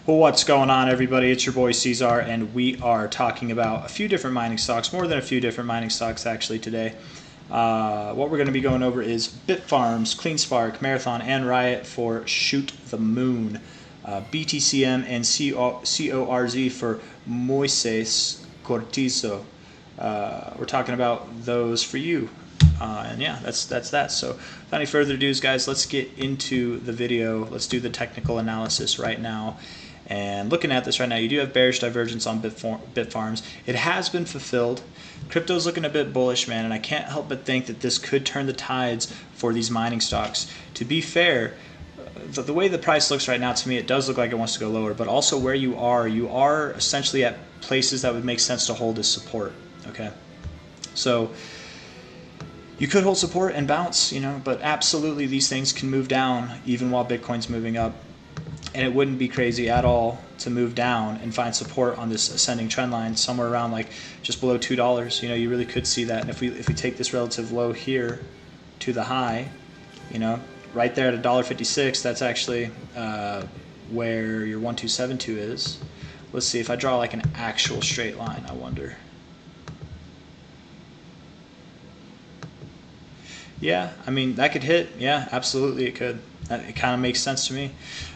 Well, what's going on, everybody? It's your boy C-Zar, and we are talking about a few different mining stocks, more than a few different mining stocks actually today. What we're going to be going over is Bitfarms, CleanSpark, Marathon, and Riot for Shoot the Moon, BTCM and CORZ for Moises Cortizo. We're talking about those for you. And yeah, that's that. So without any further ado, guys, let's get into the video. Let's do the technical analysis right now. And looking at this right now, you do have bearish divergence on Bitfarms. It has been fulfilled. Crypto's looking a bit bullish, man, and I can't help but think that this could turn the tides for these mining stocks. To be fair, the way the price looks right now, to me, it does look like it wants to go lower, but also where you are essentially at places that would make sense to hold as support, okay? So you could hold support and bounce, you know, but absolutely these things can move down even while Bitcoin's moving up. And it wouldn't be crazy at all to move down and find support on this ascending trend line somewhere around like just below $2. You know, you really could see that. And if we take this relative low here to the high, you know, right there at $1.56, that's actually where your 1272 is. Let's see if I draw like an actual straight line, I wonder. Yeah, I mean, that could hit. Yeah, absolutely it could. It kind of makes sense to me.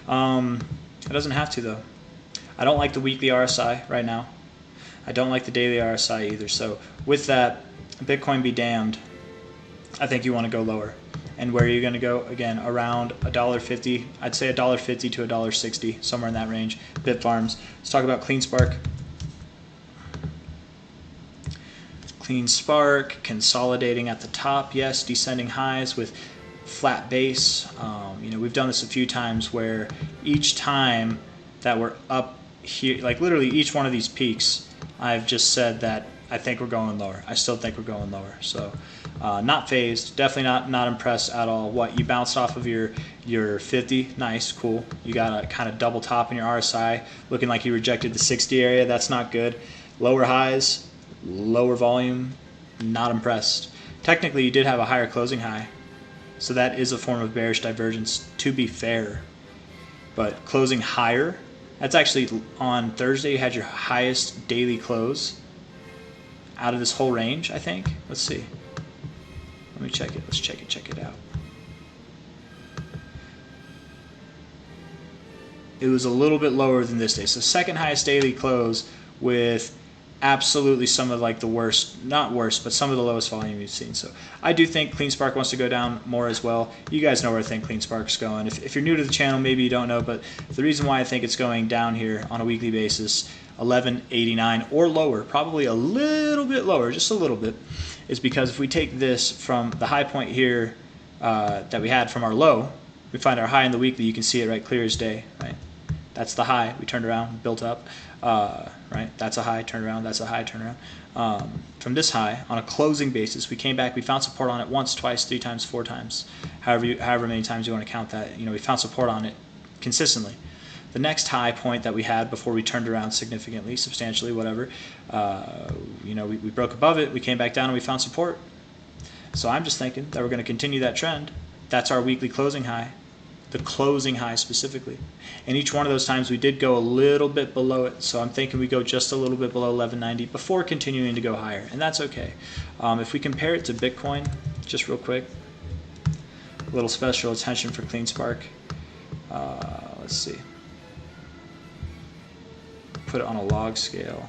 It doesn't have to, though. I don't like the weekly RSI right now. I don't like the daily RSI either. So with that, Bitcoin be damned. I think you want to go lower. And where are you going to go? Again, around $1.50. I'd say $1.50 to $1.60, somewhere in that range. Bitfarms. Let's talk about CleanSpark. CleanSpark consolidating at the top, yes, descending highs with flat base. You know, we've done this a few times where each time that we're up here, like literally each one of these peaks, I've just said that I think we're going lower. I still think we're going lower. So not phased, definitely not impressed at all. What, you bounced off of your 50, nice, cool. You got a kind of double top in your RSI, looking like you rejected the 60 area. That's not good. Lower highs, lower volume, not impressed. Technically, you did have a higher closing high, so that is a form of bearish divergence, to be fair. But closing higher, that's actually on Thursday, you had your highest daily close out of this whole range, I think. Let's see. Let me check it. Let's check it out. It was a little bit lower than this day. So second highest daily close with absolutely some of like the worst, not worst, but some of the lowest volume you've seen. So I do think CleanSpark wants to go down more as well. You guys know where I think CleanSpark's going. If you're new to the channel, maybe you don't know, but the reason why I think it's going down here on a weekly basis, 1189 or lower, probably a little bit lower, just a little bit, is because if we take this from the high point here that we had from our low, we find our high in the weekly, you can see it right clear as day, right? That's the high. We turned around, built up, right? That's a high, turned around, that's a high, turned around. From this high, on a closing basis, we came back, we found support on it once, twice, 3 times, 4 times, however many times you want to count that. You know, we found support on it consistently. The next high point that we had before we turned around significantly, substantially, whatever, you know, we broke above it, we came back down and we found support. So I'm just thinking that we're going to continue that trend. That's our weekly closing high. The closing high specifically. And each one of those times we did go a little bit below it, so I'm thinking we go just a little bit below 1190 before continuing to go higher, and that's okay. If we compare it to Bitcoin, just real quick, a little special attention for CleanSpark. Let's see. Put it on a log scale.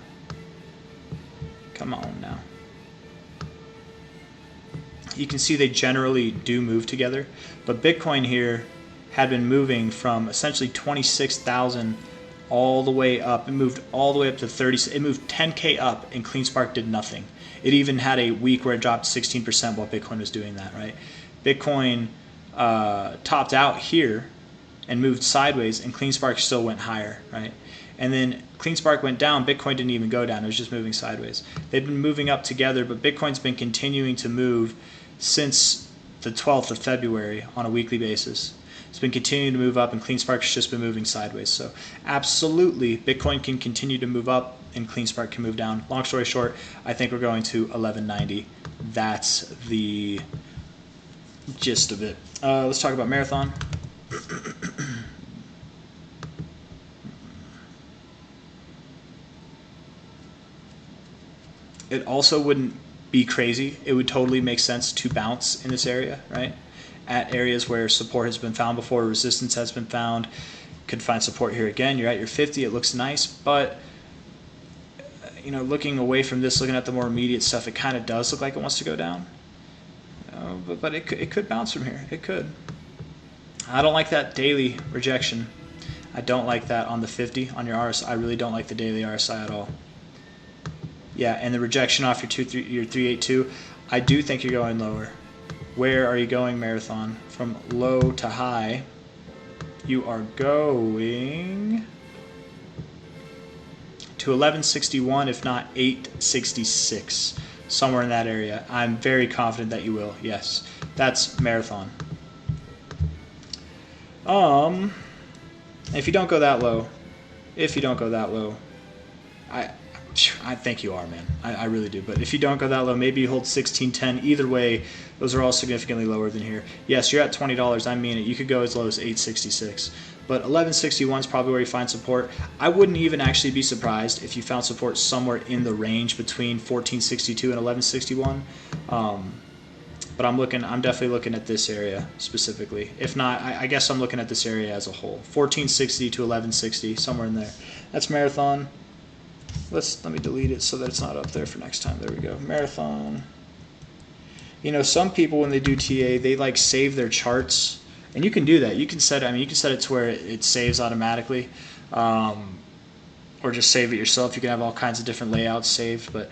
Come on now. You can see they generally do move together, but Bitcoin here had been moving from essentially 26,000 all the way up. It moved all the way up to 30. It moved 10K up, and CleanSpark did nothing. It even had a week where it dropped 16% while Bitcoin was doing that, right? Bitcoin topped out here and moved sideways, and CleanSpark still went higher, right? And then CleanSpark went down, Bitcoin didn't even go down, it was just moving sideways. They've been moving up together, but Bitcoin's been continuing to move since the 12th of February on a weekly basis. It's been continuing to move up, and CleanSpark's just been moving sideways. So absolutely, Bitcoin can continue to move up, and CleanSpark can move down. Long story short, I think we're going to 1190. That's the gist of it. Let's talk about Marathon. It also wouldn't be crazy. It would totally make sense to bounce in this area, right? At areas where support has been found before, resistance has been found. Could find support here again. You're at your 50. It looks nice, but you know, looking away from this, looking at the more immediate stuff, it kind of does look like it wants to go down. But it could bounce from here. It could. I don't like that daily rejection. I don't like that on the 50 on your RSI. I really don't like the daily RSI at all. Yeah, and the rejection off your 382. I do think you're going lower. Where are you going, Marathon? From low to high, you are going to 1161, if not 866, somewhere in that area. I'm very confident that you will. Yes, that's Marathon. If you don't go that low, I think you are, man. I really do. But if you don't go that low, maybe you hold 1610. Either way, those are all significantly lower than here. Yes, you're at $20. I mean it. You could go as low as 866. But 1161 is probably where you find support. I wouldn't even actually be surprised if you found support somewhere in the range between 1462 and 1161. But I'm definitely looking at this area specifically. If not, I guess I'm looking at this area as a whole. 1460 to 1160, somewhere in there. That's Marathon. Let me delete it so that it's not up there for next time. There we go. Marathon. You know, some people when they do TA, they like save their charts, and you can do that. You can set it to where it saves automatically, or just save it yourself. You can have all kinds of different layouts saved, but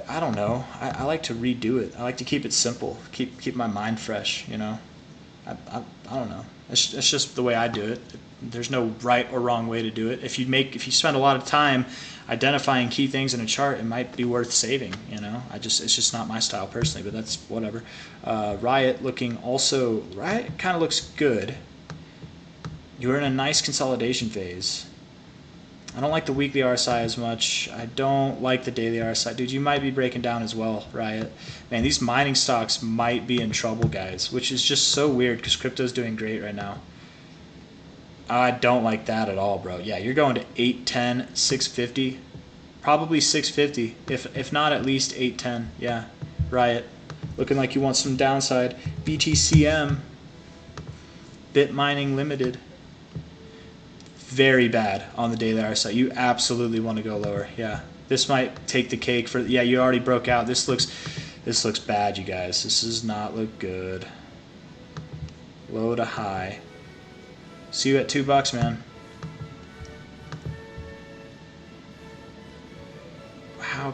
I don't know. I like to redo it. I like to keep it simple. Keep my mind fresh. You know, I don't know. It's just the way I do it. There's no right or wrong way to do it. If you spend a lot of time identifying key things in a chart, it might be worth saving. You know, it's just not my style personally, but that's whatever. Riot kind of looks good. You're in a nice consolidation phase. I don't like the weekly RSI as much. I don't like the daily RSI. Dude, you might be breaking down as well, Riot. Man, these mining stocks might be in trouble, guys, which is just so weird because crypto's doing great right now. I don't like that at all, bro. Yeah, you're going to 810, 650, probably 650, if not at least 810. Yeah, Riot. Looking like you want some downside. BTCM, Bit Mining Limited. Very bad on the daily RSI. You absolutely want to go lower. Yeah, this might take the cake for. Yeah, you already broke out. This looks bad, you guys. This does not look good. Low to high. See you at $2, man. How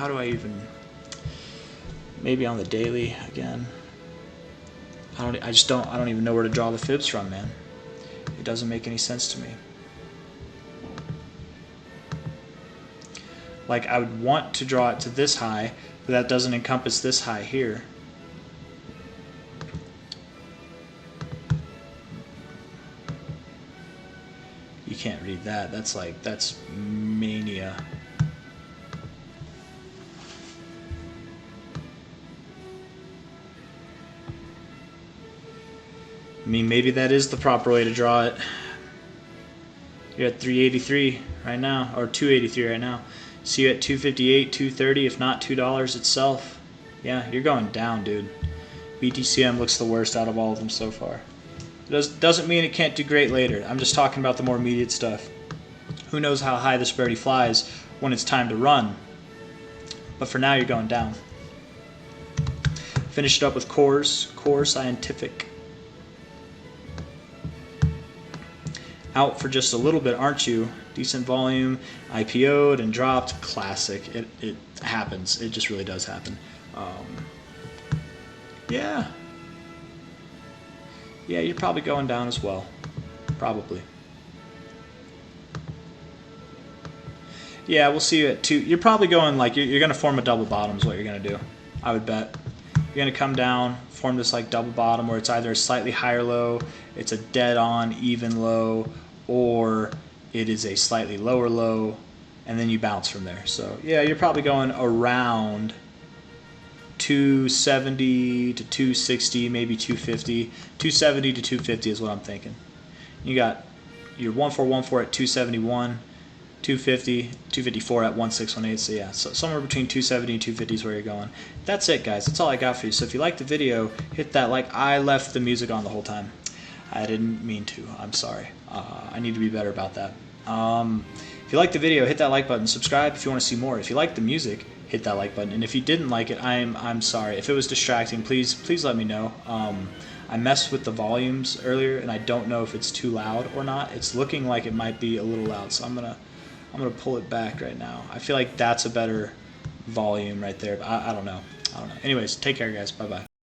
do I even? Maybe on the daily again. I don't even know where to draw the fibs from, man. It doesn't make any sense to me. Like, I would want to draw it to this high, but that doesn't encompass this high here. You can't read that. That's mania. I mean, maybe that is the proper way to draw it. You're at 383 right now, or 283 right now. See you at 258, 230, if not $2 itself. Yeah, you're going down, dude. BTCM looks the worst out of all of them so far. Doesn't mean it can't do great later. I'm just talking about the more immediate stuff. Who knows how high this birdie flies when it's time to run. But for now, you're going down. Finish it up with Core Scientific. Out for just a little bit, aren't you? Decent volume, IPO'd and dropped. Classic. It happens. It just really does happen. Yeah. Yeah, you're probably going down as well. Probably. Yeah, we'll see you at 2. You're probably going like you're going to form a double bottom is what you're going to do. I would bet. You're going to come down, form this like double bottom where it's either a slightly higher low, it's a dead on even low, or it is a slightly lower low, and then you bounce from there. So yeah, you're probably going around 270 to 260, maybe 250. 270 to 250 is what I'm thinking. You got your 1414 at 271. 250, 254 at 1618. So yeah, so somewhere between 270 and 250 is where you're going. That's it, guys. That's all I got for you. So if you like the video, hit that like. I left the music on the whole time. I didn't mean to. I'm sorry. I need to be better about that. If you like the video, hit that like button. Subscribe if you want to see more. If you like the music, hit that like button. And if you didn't like it, I'm sorry. If it was distracting, please let me know. I messed with the volumes earlier, and I don't know if it's too loud or not. It's looking like it might be a little loud, so I'm gonna pull it back right now. I feel like that's a better volume right there, but I don't know. Anyways, take care, guys. Bye bye.